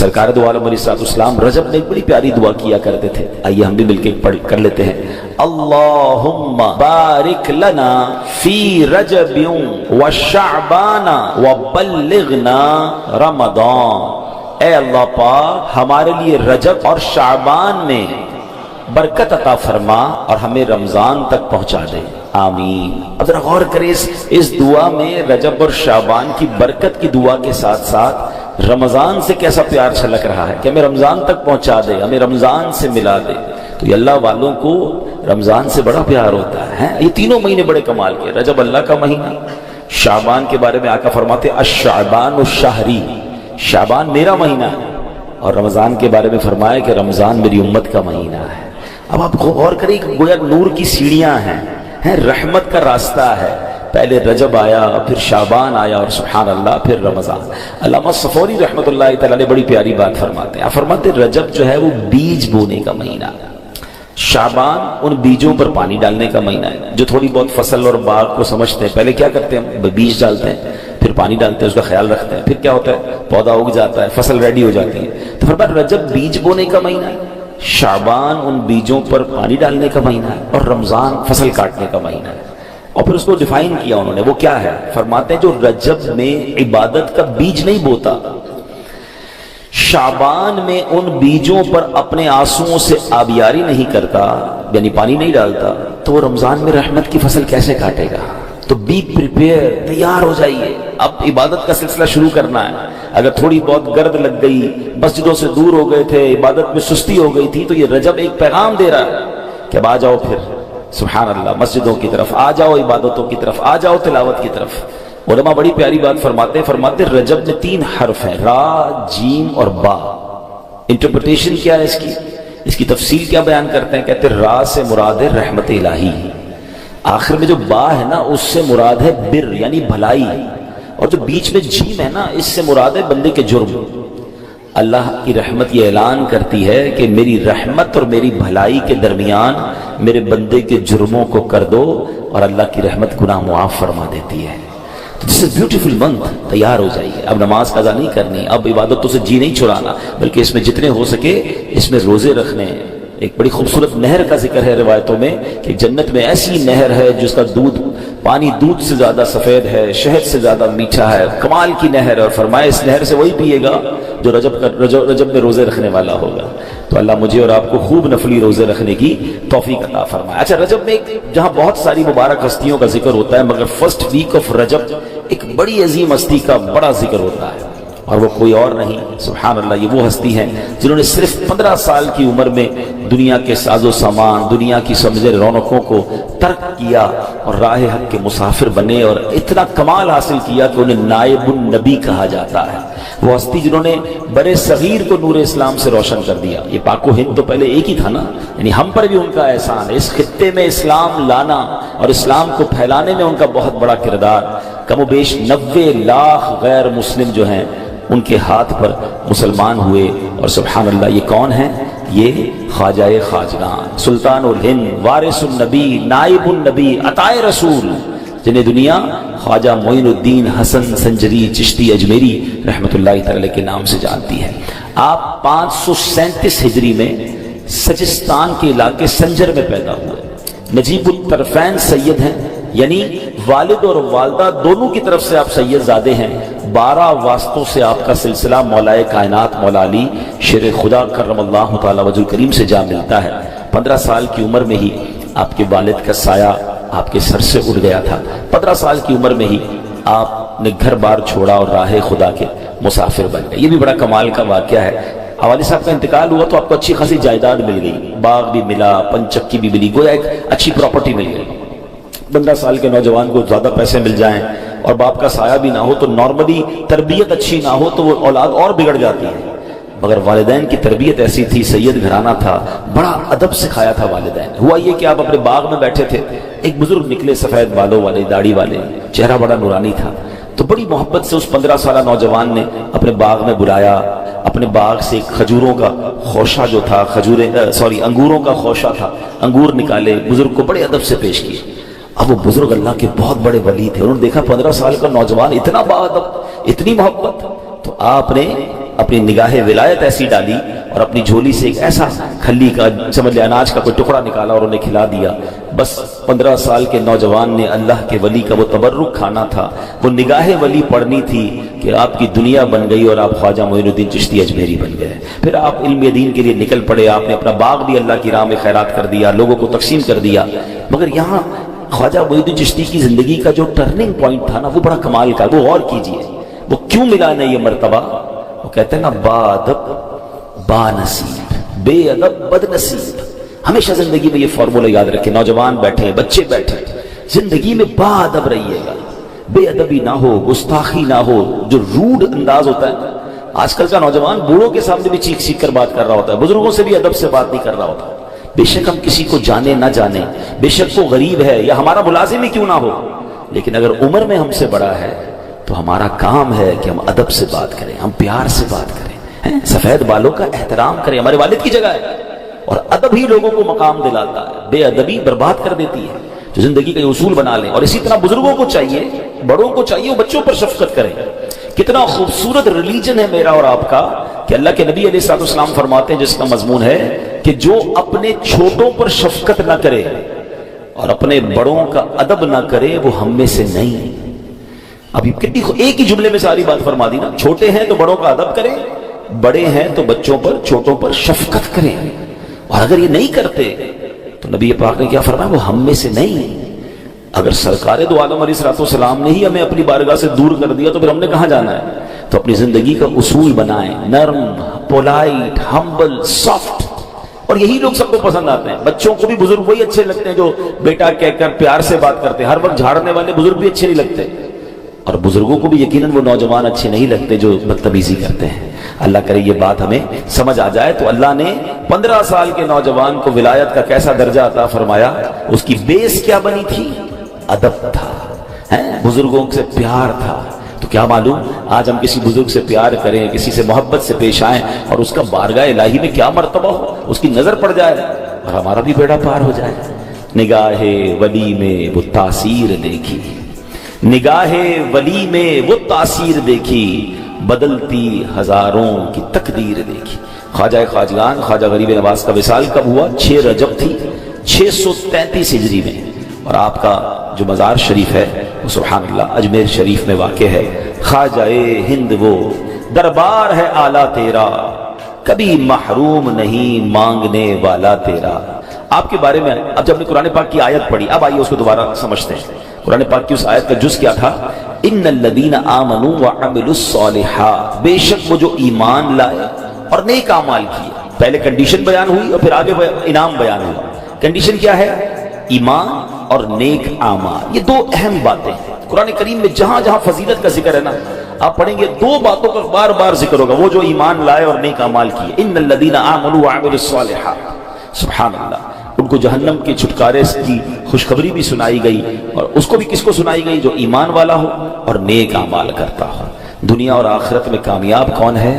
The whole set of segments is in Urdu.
سرکار دو عالم علیہ السلام رجب میں ایک بڑی پیاری دعا کیا کرتے تھے، آئیے ہم بھی مل کے پڑھ کر لیتے ہیں۔ اللہم بارک لنا فی رجب و شعبان و بلغنا رمضان، اے اللہ پاک ہمارے لیے رجب اور شعبان میں برکت عطا فرما اور ہمیں رمضان تک پہنچا دے، آمین۔ اب ذرا غور کریں اس دعا میں رجب اور شعبان کی برکت کی دعا کے ساتھ ساتھ رمضان سے کیسا پیار چھلک رہا ہے کہ ہمیں رمضان تک پہنچا دے، ہمیں رمضان سے ملا دے۔ تو یہ اللہ والوں کو رمضان سے بڑا پیار ہوتا ہے۔ یہ تینوں مہینے بڑے کمال کے، رجب اللہ کا مہینہ، شعبان کے بارے میں آقا فرماتے الشعبان الشہری، شعبان میرا مہینہ ہے، اور رمضان کے بارے میں فرمایا کہ رمضان میری امت کا مہینہ ہے۔ اب آپ غور کریں کہ گویا نور کی سیڑھیاں ہیں، رحمت کا راستہ ہے، پہلے رجب آیا، پھر شعبان آیا، اور سبحان اللہ پھر رمضان۔ علامہ صفوری رحمۃ اللہ تعالی نے بڑی پیاری بات فرماتے ہیں، آپ فرماتے ہیں رجب جو ہے وہ بیج بونے کا مہینہ ہے، شعبان ان بیجوں پر پانی ڈالنے کا مہینہ ہے۔ جو تھوڑی بہت فصل اور باغ کو سمجھتے ہیں، پہلے کیا کرتے ہیں، ہم بیج ڈالتے ہیں، پھر پانی ڈالتے ہیں، اس کا خیال رکھتے ہیں، پھر کیا ہوتا ہے، پودا اگ جاتا ہے، فصل ریڈی ہو جاتی ہے۔ تو فرمایا رجب بیج بونے کا مہینہ ہے، شعبان ان بیجوں پر پانی ڈالنے کا مہینہ ہے، اور رمضان فصل کاٹنے کا مہینہ ہے۔ اور پھر اس کو ڈیفائن کیا انہوں نے، وہ کیا ہے، فرماتے ہیں جو رجب میں عبادت کا بیج نہیں بوتا، شعبان میں ان بیجوں پر اپنے آنسوؤں سے آبیاری نہیں کرتا، یعنی پانی نہیں ڈالتا، تو وہ رمضان میں رحمت کی فصل کیسے کاٹے گا؟ تو بی پریپیئر، تیار ہو جائیے، اب عبادت کا سلسلہ شروع کرنا ہے۔ اگر تھوڑی بہت گرد لگ گئی، مسجدوں سے دور ہو گئے تھے، عبادت میں سستی ہو گئی تھی، تو یہ رجب ایک پیغام دے رہا ہے کہ اب آ جاؤ، پھر سبحان اللہ مسجدوں کی طرف آ جاؤ، عبادتوں کی طرف آ جاؤ، تلاوت کی طرف۔ علماء بڑی پیاری بات فرماتے ہیں رجب میں 3 حرف ہیں، را، جیم اور با۔ انٹرپریٹیشن کیا ہے اس کی تفصیل کیا بیان کرتے ہیں، کہتے ہیں را سے مراد ہے رحمت الہی، آخر میں جو با ہے نا اس سے مراد ہے بر یعنی بھلائی، اور جو بیچ میں جیم ہے نا اس سے مراد ہے بندے کے جرم۔ اللہ کی رحمت یہ اعلان کرتی ہے کہ میری رحمت اور میری بھلائی کے درمیان میرے بندے کے جرموں کو کر دو، اور اللہ کی رحمت گناہ معاف فرما دیتی ہے۔ تو دس از بیوٹیفل منتھ، تیار ہو جائیے، اب نماز قضا نہیں کرنی، اب عبادتوں سے جی نہیں چھڑانا، بلکہ اس میں جتنے ہو سکے اس میں روزے رکھنے۔ ایک بڑی خوبصورت نہر کا ذکر ہے روایتوں میں کہ جنت میں ایسی نہر ہے جس کا پانی دودھ سے زیادہ سفید ہے، شہد سے زیادہ میٹھا ہے، کمال کی نہر ہے، اور فرمایا اس نہر سے وہی پیے گا جو رجب میں روزے رکھنے والا ہوگا۔ تو اللہ مجھے اور آپ کو خوب نفلی روزے رکھنے کی توفیق عطا فرمائے۔ اچھا، رجب میں جہاں بہت ساری مبارک ہستیوں کا ذکر ہوتا ہے، مگر فرسٹ ویک آف رجب ایک بڑی عظیم ہستی کا بڑا ذکر ہوتا ہے، اور وہ کوئی اور نہیں، سبحان اللہ، یہ وہ ہستی ہیں جنہوں نے صرف 15 سال کی عمر میں دنیا کے ساز و سامان، دنیا کی سمجھے رونقوں کو ترک کیا اور راہ حق کے مسافر بنے، اور اتنا کمال حاصل کیا کہ انہیں نائب النبی کہا جاتا ہے۔ وہ ہستی جنہوں نے برے صغیر کو نور اسلام سے روشن کر دیا۔ یہ پاک و ہند تو پہلے ایک ہی تھا نا، یعنی ہم پر بھی ان کا احسان ہے، اس خطے میں اسلام لانا اور اسلام کو پھیلانے میں ان کا بہت بڑا کردار۔ کم و بیش 90 لاکھ غیر مسلم جو ہیں ان کے ہاتھ پر مسلمان ہوئے، اور سبحان اللہ یہ کون ہیں، یہ خواجہ خواجگان، سلطان الہند، وارث النبی، نائب النبی، عطائے رسول، جنہیں دنیا خواجہ معین الدین حسن سنجری چشتی اجمیری رحمت اللہ تعالی کے نام سے جانتی ہے۔ آپ 537 ہجری میں سجستان کے علاقے سنجر میں پیدا ہوئے۔ نجیب الطرفین سید ہیں، یعنی والد اور والدہ دونوں کی طرف سے آپ سید زادے ہیں۔ 12 واسطوں سے آپ کا سلسلہ مولا کائنات مولا علی شیر خدا کرم اللہ تعالی وجہ کریم سے جا ملتا ہے۔ 15 سال کی عمر میں ہی آپ کے والد کا سایہ آپ کے سر سے اڑ گیا تھا۔ 15 سال کی عمر میں ہی آپ نے گھر بار چھوڑا اور راہ خدا کے مسافر بن گئے۔ یہ بھی بڑا کمال کا واقعہ ہے۔ والد صاحب کا انتقال ہوا تو آپ کو اچھی خاصی جائیداد مل گئی، باغ بھی ملا، پنچکی بھی ملی، گویا ایک اچھی پراپرٹی مل گئی۔ 15 سال کے نوجوان کو زیادہ پیسے مل جائیں اور باپ کا سایہ بھی نہ ہو تو نارملی تربیت اچھی نہ ہو تو وہ اولاد اور بگڑ جاتی ہے، مگر والدین کی تربیت ایسی تھی، سید گھرانہ تھا، بڑا ادب سکھایا تھا والدین۔ ہوا یہ کہ آپ اپنے باغ میں بیٹھے تھے، ایک بزرگ نکلے سفید بالوں والے، داڑھی والے، چہرہ بڑا نورانی تھا، تو بڑی محبت سے اس 15 سالہ نوجوان نے اپنے باغ میں بلایا۔ اپنے باغ سے ایک کھجوروں کا خوشہ جو تھا، انگوروں کا خوشہ تھا، انگور نکالے، بزرگ کو بڑے ادب سے پیش کیے۔ اب وہ بزرگ اللہ کے بہت بڑے ولی تھے، انہوں نے دیکھا 15 سال کا نوجوان اتنا باادب، اتنی محبت، تو آپ نے اپنی نگاہ ولایت ایسی ڈالی اور اپنی جھولی سے ایک ایسا کھلی کا سمجھ لے اناج کا کوئی ٹکڑا نکالا اور انہیں کھلا دیا. بس 15 سال کے نوجوان نے اللہ کے ولی کا وہ تبرک کھانا تھا, وہ نگاہ ولی پڑھنی تھی کہ آپ کی دنیا بن گئی اور آپ خواجہ معین الدین چشتی اجمیری بن گئے. پھر آپ علم دین کے لیے نکل پڑے, آپ نے اپنا باغ بھی اللہ کی راہ میں خیرات کر دیا, لوگوں کو تقسیم کر دیا. مگر یہاں خواجہ معین الدین چشتی کی زندگی کا جو ٹرننگ پوائنٹ تھا نا, وہ بڑا کمال کا. وہ غور کیجئے وہ کیوں ملا نہیں یہ مرتبہ. وہ کہتے ہیں نا با ادب با نصیب, بے ادب بد نصیب. ہمیشہ زندگی میں یہ فارمولہ یاد رکھیں. نوجوان بیٹھے, بچے بیٹھے, زندگی میں با ادب رہیے گا, بے ادبی نہ ہو, گستاخی نہ ہو. جو روڈ انداز ہوتا ہے, آج کل کا نوجوان بوڑھوں کے سامنے بھی چیخ چیخ کر بات کر رہا ہوتا ہے, بزرگوں سے بھی ادب سے بات نہیں کر رہا ہوتا. بے شک ہم کسی کو جانے نہ جانے, بے شک وہ غریب ہے یا ہمارا ملازم ہی کیوں نہ ہو, لیکن اگر عمر میں ہم سے بڑا ہے تو ہمارا کام ہے کہ ہم ادب سے بات کریں, ہم پیار سے بات کریں, سفید بالوں کا احترام کریں. ہمارے والد کی جگہ ہے, اور ادب ہی لوگوں کو مقام دلاتا ہے, بے ادبی برباد کر دیتی ہے. تو زندگی کا یہ اصول بنا لیں. اور اسی طرح بزرگوں کو چاہیے, بڑوں کو چاہیے وہ بچوں پر شفقت کریں. کتنا خوبصورت ریلیجن ہے میرا اور آپ کا کہ اللہ کے نبی علیہ الصلوۃ والسلام فرماتے ہیں, جس کا مضمون ہے کہ جو اپنے چھوٹوں پر شفقت نہ کرے اور اپنے بڑوں کا ادب نہ کرے وہ ہم میں سے نہیں. ابھی کتنی ایک ہی جملے میں ساری بات فرما دی نا. چھوٹے ہیں تو بڑوں کا ادب کریں, بڑے ہیں تو بچوں پر چھوٹوں پر شفقت کریں. اور اگر یہ نہیں کرتے تو نبی پاک نے کیا فرمایا, وہ ہم میں سے نہیں. اگر سرکار دو عالم علیہ الصلوۃ والسلام نے ہی ہمیں اپنی بارگاہ سے دور کر دیا تو پھر ہم نے کہاں جانا ہے. تو اپنی زندگی کا اصول بنائیں, نرم, پولائٹ, ہمبل, سافٹ. اور یہی لوگ سب کو پسند آتے ہیں. بچوں کو بھی بزرگ وہی اچھے لگتے ہیں جو بیٹا کہہ کر پیار سے بات کرتے ہیں. ہر وقت جھاڑنے والے بزرگ بھی اچھے نہیں لگتے, اور بزرگوں کو بھی یقیناً وہ نوجوان اچھے نہیں لگتے جو بدتمیزی کرتے ہیں. اللہ کرے یہ بات ہمیں سمجھ آ جائے. تو اللہ نے 15 سال کے نوجوان کو ولایت کا کیسا درجہ عطا فرمایا. اس کی بیس کیا بنی تھی؟ ادب تھا, بزرگوں سے پیار تھا. تو کیا معلوم آج ہم کسی بزرگ سے پیار کریں, کسی سے محبت سے پیش آئیں اور اس کا بارگاہ الہی میں کیا مرتبہ ہو, اس کی نظر پڑ جائے اور ہمارا بھی بیڑا پار ہو جائے. نگاہ ولی میں وہ تاثیر دیکھی, نگاہ ولی میں وہ تاثیر دیکھی, بدلتی ہزاروں کی تقدیر دیکھی. خواجہ خواجگان خواجہ غریب نواز کا وصال کب ہوا؟ 6 رجب تھی 633 ہجری میں. اور آپ کا جو مزار شریف ہے وہ سبحان اللہ اجمیر شریف میں واقع ہے. خواجہ ہند وہ دربار ہے اعلیٰ تیرا, کبھی محروم نہیں مانگنے والا تیرا. آپ کے بارے میں اب جب ہم نے قرآن پاک کی آیت پڑھی, اب آئیے اس کو دوبارہ سمجھتے ہیں. قرآن پاک کی اس آیت کا جز کیا تھا؟ ان الذین آمنوا وعملوا الصالحات, بے شک وہ جو ایمان لائے اور نیک اعمال کیے. پہلے کنڈیشن بیان ہوئی اور پھر آگے انعام بیان ہوا. کنڈیشن کیا ہے؟ ایمان اور نیک اعمال. یہ 2 اہم باتیں قرآن کریم میں جہاں جہاں فضیلت کا ذکر ہے نا, آپ پڑھیں گے 2 باتوں کا بار بار ذکر ہوگا, وہ جو ایمان لائے اور نیک اعمال کیے. ان الذین آمنوا وعملوا الصالحات, سبحان اللہ. ان کو جہنم کے چھٹکارے کی خوشخبری بھی سنائی گئی, اور اس کو بھی کس کو سنائی گئی؟ جو ایمان والا ہو اور نیک اعمال کرتا ہو. دنیا اور آخرت میں کامیاب کون ہے؟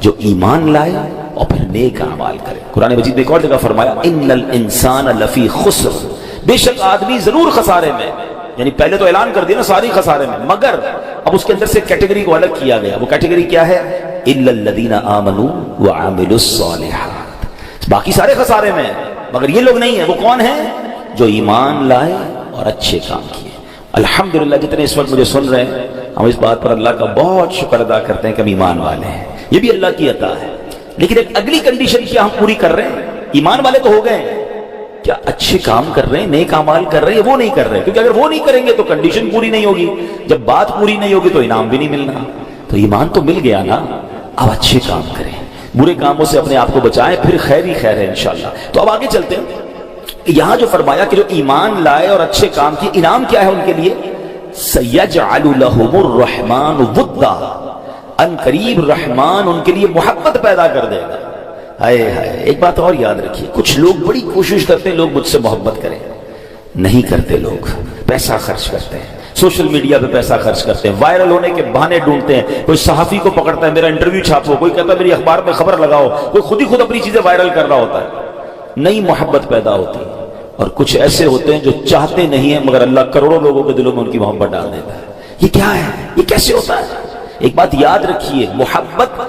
جو ایمان لائے اور پھر نیک اعمال کرے. قرآن مجید میں ایک اور جگہ فرمایا ان الانسان لفی خسر, بے شک آدمی ضرور خسارے میں. یعنی پہلے تو اعلان کر دیا نا ساری خسارے میں, مگر اب اس کے اندر سے کیٹیگری کو الگ کیا گیا. وہ کیٹیگری کیا ہے؟ الا الذین آمنوا وعملوا الصالحات. باقی سارے خسارے میں, مگر یہ لوگ نہیں ہیں. وہ کون ہیں؟ جو ایمان لائے اور اچھے کام کیے. الحمدللہ جتنے اس وقت مجھے سن رہے ہیں, ہم اس بات پر اللہ کا بہت شکر ادا کرتے ہیں کہ ہم ایمان والے ہیں. یہ بھی اللہ کی عطا ہے. لیکن ایک اگلی کنڈیشن کیا ہم پوری کر رہے ہیں؟ ایمان والے تو ہو گئے, کیا اچھے کام کر رہے ہیں, نیک اعمال کر رہے ہیں؟ وہ نہیں کر رہے, کیونکہ اگر وہ نہیں کریں گے تو کنڈیشن پوری نہیں ہوگی. جب بات پوری نہیں ہوگی تو انعام بھی نہیں ملنا. تو ایمان تو مل گیا نا, اب اچھے کام کریں, برے کاموں سے اپنے آپ کو بچائیں, پھر خیر ہی خیر ہے انشاءاللہ. تو اب آگے چلتے ہیں. یہاں جو فرمایا کہ جو ایمان لائے اور اچھے کام کیے, انعام کیا ہے ان کے لیے؟ سَيَجْعَلُ لَهُمُ الرَّحْمَنُ وُدًّا, ان قریب رحمان ان کے لیے محبت پیدا کر دے گا. ہائے ہائے. ایک بات اور یاد رکھیے, کچھ لوگ بڑی کوشش کرتے ہیں لوگ مجھ سے محبت کریں, نہیں کرتے. لوگ پیسہ خرچ کرتے ہیں, سوشل میڈیا پہ پیسہ خرچ کرتے ہیں, وائرل ہونے کے بہانے ڈھونڈتے ہیں. کوئی صحافی کو پکڑتا ہے میرا انٹرویو چھاپو, کوئی کہتا ہے میری اخبار میں خبر لگاؤ, کوئی خود ہی خود اپنی چیزیں وائرل کر رہا ہوتا ہے. نئی محبت پیدا ہوتی. اور کچھ ایسے ہوتے ہیں جو چاہتے نہیں ہیں مگر اللہ کروڑوں لوگوں کے دلوں میں ان کی محبت ڈال دیتا ہے. یہ کیا ہے؟ یہ کیسے ہوتا ہے؟ ایک بات یاد رکھیے, محبت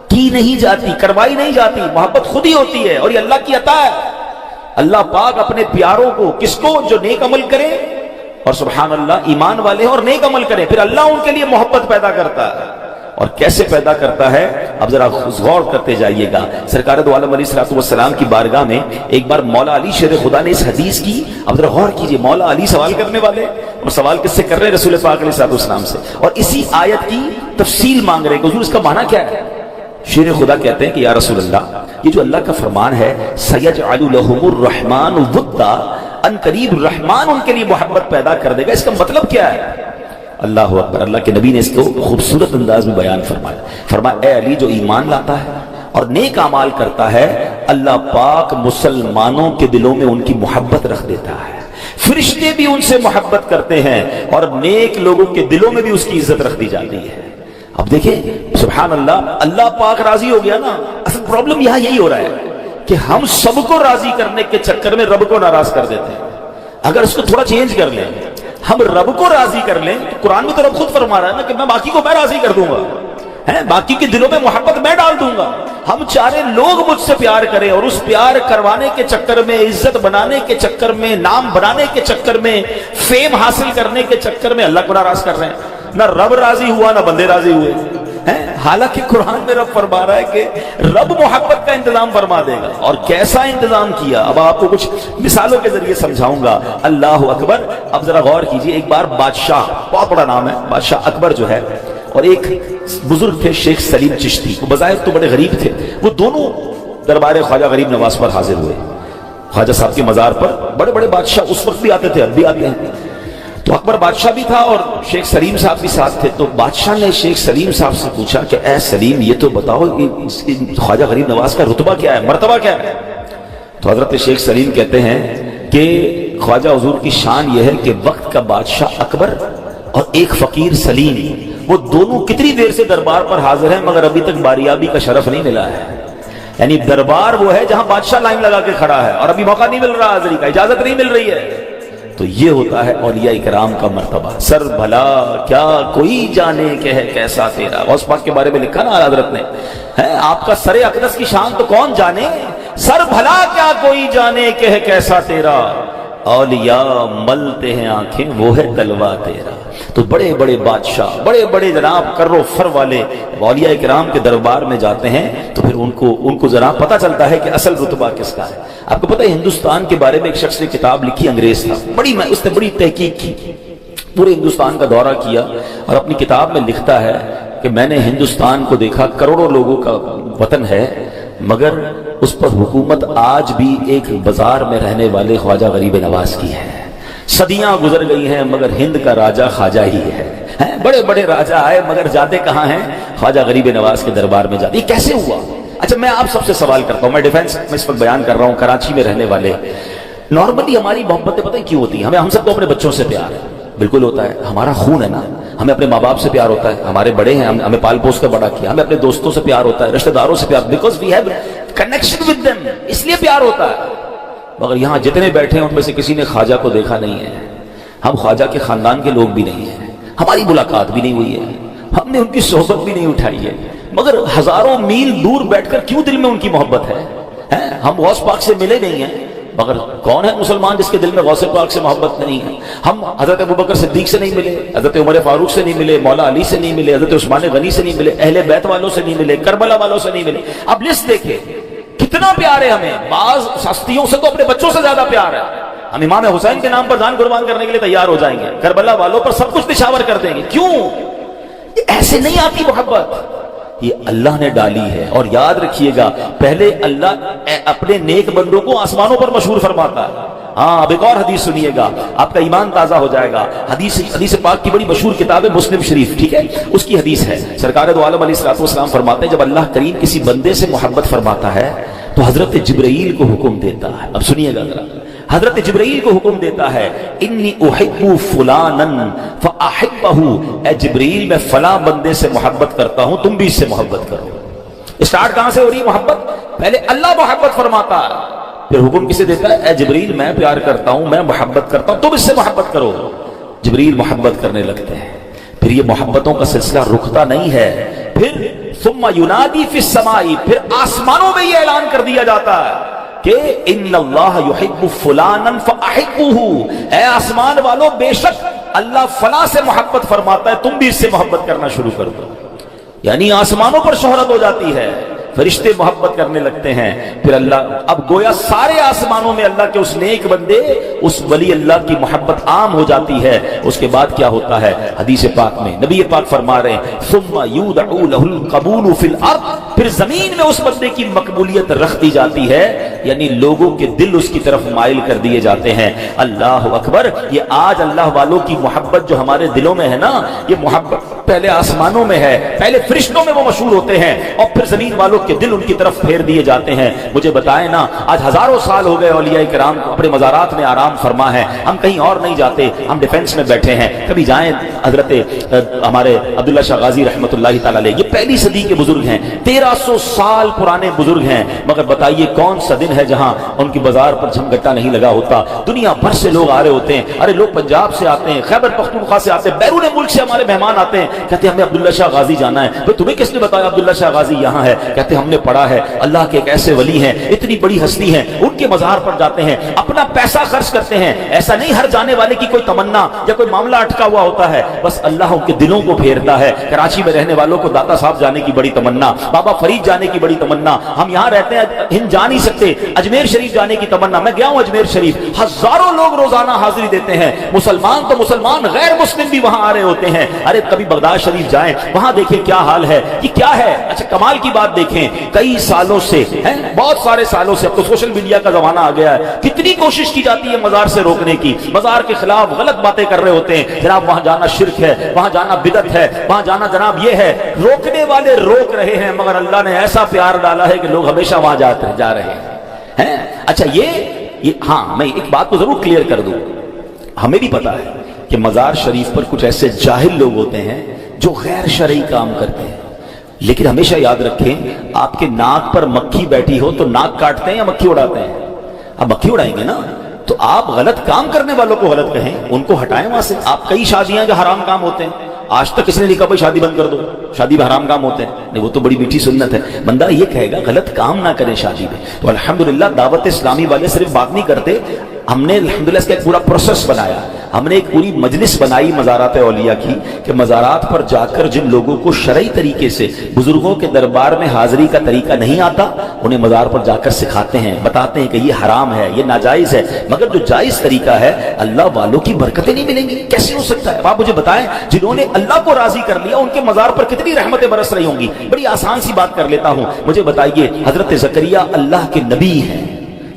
کی نہیں جاتی، کروائی نہیں جاتی، محبت خود ہی ہوتی ہے، اور یہ اللہ کی عطا ہے۔ اللہ پاک اپنے پیاروں کو، کس کو؟ جو نیک عمل کرے اور سبحان اللہ ایمان والے ہیں اور نیک عمل کریں، پھر اللہ ان کے لیے محبت پیدا کرتا ہے۔ اور کیسے پیدا کرتا ہے؟ اب ذرا غور کرتے جائیے گا۔ سرکار دو عالم علیہ الصلوۃ والسلام کی بارگاہ میں ایک بار مولا علی شیر خدا نے اس حدیث کی، اب ذرا غور کیجئے، مولا علی سوال کرنے والے، اور سوال کس سے کر رہے ہیں؟ رسول پاک علیہ الصلوۃ والسلام سے، اور اسی آیت کی تفصیل مانگ رہے ہیں کہ حضور اس کا معنی کیا ہے؟ شیر خدا کہتے ہیں کہ یا رسول اللہ، یہ جو اللہ کا فرمان ہے سَيَجْعَلُ لَهُمُ الرَّحْمَنُ وُدًّا، ان قریب رحمان ان کے لیے محبت پیدا کر دے گا، اس کا مطلب کیا ہے؟ اللہ اکبر، اللہ کے نبی نے اس کو خوبصورت انداز میں بیان فرمایا اے علی، جو ایمان لاتا ہے اور نیک اعمال کرتا ہے، اللہ پاک مسلمانوں کے دلوں میں ان کی محبت رکھ دیتا ہے، فرشتے بھی ان سے محبت کرتے ہیں، اور نیک لوگوں کے دلوں میں بھی اس کی عزت رکھ دی جاتی ہے۔ اب دیکھیں سبحان اللہ، اللہ پاک راضی ہو گیا نا۔ اصل پرابلم یہاں یہی ہو رہا ہے کہ ہم سب کو راضی کرنے کے چکر میں رب کو ناراض کر دیتے ہیں۔ اگر اس کو تھوڑا چینج کر لیں، ہم رب کو راضی کر لیں، تو قرآن میں تو رب خود فرما رہا ہے نا کہ میں باقی کو میں راضی کر دوں گا، باقی کے دلوں میں محبت میں ڈال دوں گا۔ ہم چارے لوگ مجھ سے پیار کریں، اور اس پیار کروانے کے چکر میں، عزت بنانے کے چکر میں، نام بنانے کے چکر میں، فیم حاصل کرنے کے چکر میں اللہ کو ناراض کر رہے ہیں۔ نہ رب راضی ہوا، نہ بندے راضی ہوئے۔ حالانکہ قرآن میں رب فرما رہا ہے کہ رب محبت کا انتظام فرما دے گا، اور کیسا انتظام کیا اب آپ کو کچھ مثالوں کے ذریعے سمجھاؤں گا۔ اللہ اکبر۔ اب ذرا غور کیجئے، ایک بار بادشاہ، بہت بڑا نام ہے بادشاہ اکبر جو ہے، اور ایک بزرگ تھے شیخ سلیم چشتی، وہ بظاہر تو بڑے غریب تھے، وہ دونوں دربار خواجہ غریب نواز پر حاضر ہوئے۔ خواجہ صاحب کے مزار پر بڑے بڑے بادشاہ اس وقت بھی آتے تھے، اب بھی آتے ہیں۔ تو اکبر بادشاہ بھی تھا اور شیخ سلیم صاحب بھی ساتھ تھے۔ تو بادشاہ نے شیخ سلیم صاحب سے پوچھا کہ اے سلیم، یہ تو بتاؤ خواجہ غریب نواز کا رتبہ کیا ہے، مرتبہ کیا ہے؟ تو حضرت شیخ سلیم کہتے ہیں کہ خواجہ حضور کی شان یہ ہے کہ وقت کا بادشاہ اکبر اور ایک فقیر سلیم، وہ دونوں کتنی دیر سے دربار پر حاضر ہیں، مگر ابھی تک باریابی کا شرف نہیں ملا ہے۔ یعنی دربار وہ ہے جہاں بادشاہ لائن لگا کے کھڑا ہے، اور ابھی موقع نہیں مل رہا، حاضری کا اجازت نہیں مل رہی ہے۔ تو یہ ہوتا ہے اولیاء کرام کا مرتبہ۔ سر بھلا کیا کوئی جانے کہ ہے کیسا تیرا، غوث پاک کے بارے میں لکھا نا حضرت نے، آپ کا سر اقدس کی شان تو کون جانے، سر بھلا کیا کوئی جانے کہ ہے کیسا تیرا، اولیاء ملتے ہیں آنکھیں وہ ہے تلوا تیرا۔ تو بڑے بڑے بادشاہ، بڑے بڑے جناب کر و فر والے اولیاء کرام کے دربار میں جاتے ہیں، تو پھر ان کو ذرا پتہ چلتا ہے کہ اصل رتبہ کس کا ہے۔ آپ کو پتہ ہے ہندوستان کے بارے میں ایک شخص نے کتاب لکھی، انگریز تھا، اس نے بڑی تحقیق کی، پورے ہندوستان کا دورہ کیا، اور اپنی کتاب میں لکھتا ہے کہ میں نے ہندوستان کو دیکھا، کروڑوں لوگوں کا وطن ہے، مگر اس پر حکومت آج بھی ایک بازار میں رہنے والے خواجہ غریب نواز کی ہے۔ صدیاں گزر گئی ہیں مگر ہند کا راجہ خواجہ ہی ہے۔ بڑے بڑے راجہ آئے مگر جاتے کہاں ہیں؟ خواجہ غریب نواز کے دربار میں جاتے۔ یہ کیسے ہوا؟ اچھا میں آپ سب سے سوال کرتا ہوں، میں ڈیفینس میں اس وقت بیان کر رہا ہوں، کراچی میں رہنے والے نارملی ہماری محبتیں پتہ کیوں ہوتی ہیں؟ ہم سب کو اپنے بچوں سے پیار ہے، بالکل ہوتا ہے، ہمارا خون ہے نا، ہمیں اپنے ماں باپ سے پیار ہوتا ہے، ہمارے بڑے ہیں، ہمیں پال پوس کر بڑا کیا، ہمیں اپنے دوستوں سے پیار ہوتا ہے، رشتہ داروں سے پیار، because we have connection with them, اس لیے پیار ہوتا ہے۔ مگر یہاں جتنے بیٹھے ہیں ان میں سے کسی نے خواجہ کو دیکھا نہیں ہے، ہم خواجہ کے خاندان کے لوگ بھی نہیں ہیں، ہماری ملاقات بھی نہیں ہوئی ہے، ہم نے ان کی صحبت بھی نہیں اٹھائی ہے، مگر ہزاروں میل دور بیٹھ کر کیوں دل میں ان کی محبت ہے؟ ہم غوث پاک سے ملے نہیں ہیں، مگر کون ہے مسلمان جس کے دل میں غوث پاک سے محبت نہیں ہے؟ ہم حضرت ابوبکر صدیق سے نہیں ملے، حضرت عمر فاروق سے نہیں ملے، مولا علی سے نہیں ملے، حضرت عثمان غنی سے نہیں ملے، اہل بیت والوں سے نہیں ملے، کربلا والوں سے نہیں ملے۔ اب لسٹ دیکھیں کتنا پیار ہے ہمیں، بعض ہستیوں سے تو اپنے بچوں سے زیادہ پیار ہے، ہم امام حسین کے نام پر جان قربان کرنے کے لیے تیار ہو جائیں گے، کربلا والوں پر سب کچھ نشاور کر دیں گے۔ کیوں؟ ایسے نہیں آتی محبت، یہ اللہ نے ڈالی ہے۔ اور یاد رکھیے گا، پہلے اللہ اپنے نیک بندوں کو آسمانوں پر مشہور فرماتا ہے۔ ہاں اب ایک اور حدیث سنیے گا، آپ کا ایمان تازہ ہو جائے گا۔ حدیث پاک کی بڑی مشہور کتاب ہے مسلم شریف، ٹھیک ہے، اس کی حدیث ہے، سرکار دو عالم علیہ الصلوۃ والسلام فرماتے ہیں جب اللہ کریم کسی بندے سے محبت فرماتا ہے تو حضرت جبرائیل کو حکم دیتا ہے۔ اب سنیے گا ذرا، حضرت جبرائیل کو حکم دیتا ہے، انی احب فلانا فاحبہ، اے جبرائیل میں فلاں بندے سے محبت کرتا ہوں، تم بھی اس سے محبت کرو۔ اسٹارٹ کہاں سے ہو رہی محبت؟ پہلے اللہ محبت فرماتا ہے، پھر حکم کسے دیتا ہے؟ اے جبرائیل میں پیار کرتا ہوں، میں محبت کرتا ہوں، تم اس سے محبت کرو۔ جبرائیل محبت کرنے لگتے ہیں، پھر یہ محبتوں کا سلسلہ رکتا نہیں ہے، پھر ثم ینادی فی السماء، پھر آسمانوں میں یہ اعلان کر دیا جاتا ہے کہ ان اللہ یحب فلانا فاحبوہ، اے آسمان والو بے شک اللہ فلاں سے محبت فرماتا ہے، تم بھی اس سے محبت کرنا شروع کر دو۔ یعنی آسمانوں پر شہرت ہو جاتی ہے، فرشتے محبت کرنے لگتے ہیں، پھر اللہ، اب گویا سارے آسمانوں میں اللہ کے اس نیک بندے، اس ولی اللہ کی محبت عام ہو جاتی ہے۔ اس کے بعد کیا ہوتا ہے؟ حدیث پاک میں نبی پاک فرما رہے ہیں ثم یودع له القبول فی الارض، پھر زمین میں اس بندے کی مقبولیت رکھ دی جاتی ہے، یعنی لوگوں کے دل اس کی طرف مائل کر دیے جاتے ہیں۔ اللہ اکبر! یہ آج اللہ والوں کی محبت جو ہمارے دلوں میں ہے نا، یہ محبت پہلے آسمانوں میں ہے، پہلے فرشتوں میں وہ مشہور ہوتے ہیں اور پھر زمین والوں کے دل ان کی طرف پھیر دیے جاتے ہیں۔ مجھے بتائیں نا، آج ہزاروں سال ہو گئے اولیاء کرام کو اپنے مزارات میں آرام فرما ہے، ہم کہیں اور نہیں جاتے، ہم ڈیفنس میں بیٹھے ہیں، کبھی جائیں۔ حضرت ہمارے عبداللہ شاہ غازی رحمۃ اللہ تعالی علیہ، یہ پہلی صدی کے بزرگ ہیں، 1300 سال پرانے بزرگ ہیں، مگر بتائیے کون سا دن ہے جہاں ان کی بازار پر جھمگٹا نہیں لگا ہوتا؟ دنیا بھر سے لوگ آ رہے ہوتے ہیں، ارے لوگ پنجاب سے آتے ہیں، خیبر پختونخوا سے آتے ہیں، بیرون ملک سے ہمارے مہمان آتے ہیں، کہتے ہیں ہمیں عبداللہ شاہ غازی جانا ہے۔ تو تمہیں کس نے بتایا عبداللہ شاہ غازی یہاں ہے؟ کہتے ہیں ہم نے پڑھا ہے اللہ کے ایک ایسے ولی ہیں، اتنی بڑی ہستی ہیں، ان کے مزار پر جاتے ہیں، اپنا پیسہ خرچ کرتے ہیں۔ ایسا نہیں ہر جانے والے کی کوئی تمنا یا کوئی معاملہ اٹکا ہوا ہوتا ہے، بس اللہ ان کے دلوں کو پھیرتا ہے۔ کراچی میں رہنے والوں کو داتا صاحب جانے کی بڑی تمنا، بابا فرید جانے کی بڑی تمنا، ہم یہاں رہتے ہیں ہند جا نہیں سکتے، اجمیر شریف جانے کی تمنا۔ میں گیا ہوں اجمیر شریف، ہزاروں لوگ روزانہ حاضری دیتے ہیں، مسلمان تو مسلمان، غیر مسلم بھی وہاں آ رہے ہوتے ہیں۔ ارے کبھی بغداد شریف جائیں، وہاں دیکھیں کیا حال ہے، یہ کیا ہے؟ اچھا کمال کی بات دیکھیں، کئی سالوں سے، بہت سارے سالوں سے، اب تو سوشل میڈیا کا زمانہ آ گیا ہے، کتنی کوشش کی جاتی ہے مزار سے روکنے کی، مزار کے خلاف غلط باتیں کر رہے ہوتے ہیں، جناب وہاں جانا شرک ہے، وہاں جانا بدعت ہے، وہاں جانا جناب یہ ہے، روکنے والے روک رہے ہیں، مگر اللہ نے ایسا پیار ڈالا ہے کہ لوگ ہمیشہ وہاں جا رہے ہیں۔ اچھا یہ ہاں میں ایک بات کو ضرور کلیئر کر دوں، ہمیں بھی پتا ہے کہ مزار شریف پر کچھ ایسے جاہل لوگ ہوتے ہیں جو غیر شرعی کام کرتے ہیں، لیکن ہمیشہ یاد رکھیں آپ کے ناک پر مکھی بیٹھی ہو تو ناک کاٹتے ہیں یا مکھی اڑاتے ہیں؟ آپ مکھی اڑائیں گے نا، تو آپ غلط کام کرنے والوں کو غلط کہیں، ان کو ہٹائیں وہاں سے۔ آپ کئی شادیاں جو حرام کام ہوتے ہیں، آج تک کسی نے نہیں کہا بھائی شادی بند کر دو، شادی میں حرام کام ہوتے ہیں، نہیں وہ تو بڑی میٹھی سنت ہے، بندہ یہ کہے گا غلط کام نہ کریں شادی میں۔ تو الحمدللہ دعوت اسلامی والے صرف بات نہیں کرتے، ہم نے الحمدللہ اس کا ایک پورا پروسیس بنایا، ہم نے ایک پوری مجلس بنائی مزارات اولیاء کی، کہ مزارات پر جا کر جن لوگوں کو شرعی طریقے سے بزرگوں کے دربار میں حاضری کا طریقہ نہیں آتا، انہیں مزار پر جا کر سکھاتے ہیں، بتاتے ہیں کہ یہ حرام ہے، یہ ناجائز ہے، مگر جو جائز طریقہ ہے اللہ والوں کی برکتیں نہیں ملیں گی، کیسے ہو سکتا ہے؟ آپ مجھے بتائیں جنہوں نے اللہ کو راضی کر لیا ان کے مزار پر کتنی رحمتیں برس رہی ہوں گی۔ بڑی آسان سی بات کر لیتا ہوں، مجھے بتائیے حضرت زکریا اللہ کے نبی ہیں،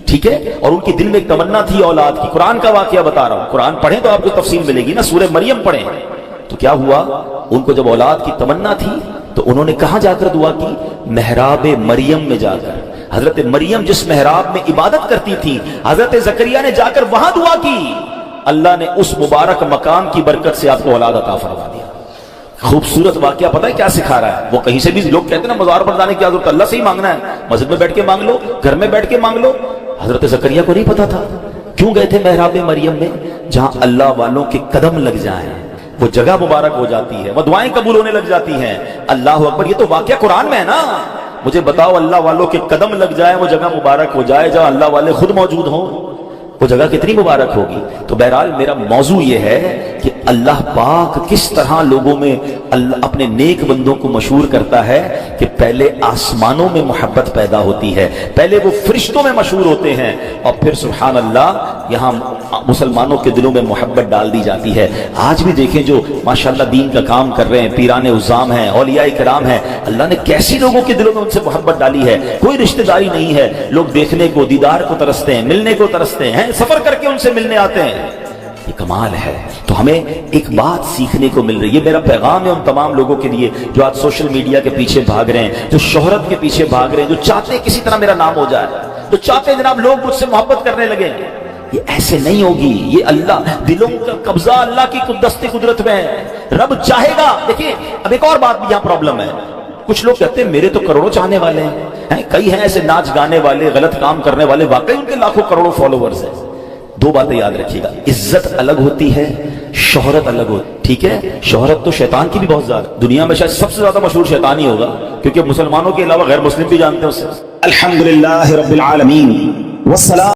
ٹھیک ہے، اور ان کے دل میں ایک تمنا تھی اولاد کی۔ قرآن کا واقعہ بتا رہا ہوں، قرآن پڑھیں تو آپ کو تفصیل ملے گی نا، سورہ مریم پڑھیں تو کیا ہوا، ان کو جب اولاد کی تمنا تھی تو انہوں نے کہاں جا کر دعا کی؟ محراب مریم میں جا کر۔ حضرت مریم جس محراب میں عبادت کرتی تھی، حضرت زکریا نے جا کر وہاں دعا کی، اللہ نے اس مبارک مقام کی برکت سے آپ کو اولاد عطا فرما دیا۔ خوبصورت واقعہ پتہ ہے کیا سکھا رہا ہے؟ وہ کہیں سے بھی لوگ کہتے ہیں نا مزار پر جانے کی ضرورت، اللہ سے ہی مانگنا ہے، مسجد میں بیٹھ کے مانگ لو، گھر میں بیٹھ کے مانگ لو۔ حضرت زکریا کو نہیں پتا تھا، کیوں گئے تھے محراب مریم میں؟ جہاں اللہ والوں کے قدم لگ جائیں وہ جگہ مبارک ہو جاتی ہے، وہ دعائیں قبول ہونے لگ جاتی ہیں۔ اللہ اکبر! یہ تو واقعہ قرآن میں ہے نا، مجھے بتاؤ اللہ والوں کے قدم لگ جائیں وہ جگہ مبارک ہو جائے، جہاں اللہ والے خود موجود ہوں، وہ جگہ کتنی مبارک ہوگی۔ تو بہرحال میرا موضوع یہ ہے کہ اللہ پاک کس طرح لوگوں میں اپنے نیک بندوں کو مشہور کرتا ہے کہ پہلے آسمانوں میں محبت پیدا ہوتی ہے، پہلے وہ فرشتوں میں مشہور ہوتے ہیں، اور پھر سبحان اللہ یہاں مسلمانوں کے دلوں میں محبت ڈال دی جاتی ہے۔ آج بھی دیکھیں جو ماشاءاللہ دین کا کام کر رہے ہیں، پیران عظام ہیں، اولیاء کرام ہیں، اللہ نے کیسی لوگوں کے دلوں میں ان سے محبت ڈالی ہے۔ کوئی رشتہ داری نہیں ہے، لوگ دیکھنے کو، دیدار کو ترستے ہیں، ملنے کو ترستے ہیں، سفر کر کے ان سے ملنے آتے ہیں، یہ کمال ہے۔ تو ہمیں ایک بات سیکھنے کو مل رہی ہے، یہ میرا پیغام ہے ان تمام لوگوں کے لیے جو آج سوشل میڈیا کے پیچھے بھاگ رہے ہیں، جو شہرت کے پیچھے بھاگ رہے ہیں، جو چاہتے کسی طرح میرا نام ہو جائے، جو چاہتے ہیں جناب لوگ مجھ سے محبت کرنے لگیں، یہ ایسے نہیں ہوگی۔ یہ اللہ دلوں کا قبضہ اللہ کی دست قدرت میں ہے، رب چاہے گا۔ دیکھیے اب ایک اور بات بھی یہاں پرابلم ہے، کچھ لوگ کہتے ہیں میرے تو کروڑوں چاہنے والے ہیں، کئی ہیں ایسے ناچ گانے والے، غلط کام کرنے والے، واقعی ان کے لاکھوں کروڑوں فالوورز ہیں۔ دو باتیں یاد رکھیے گا، عزت الگ ہوتی ہے، شہرت الگ ہوتی ہے، ٹھیک ہے؟ شہرت تو شیطان کی بھی بہت زیادہ، دنیا میں شاید سب سے زیادہ مشہور شیطان ہی ہوگا، کیونکہ مسلمانوں کے علاوہ غیر مسلم بھی جانتے ہیں اسے۔ الحمدللہ رب العالمین والصلاة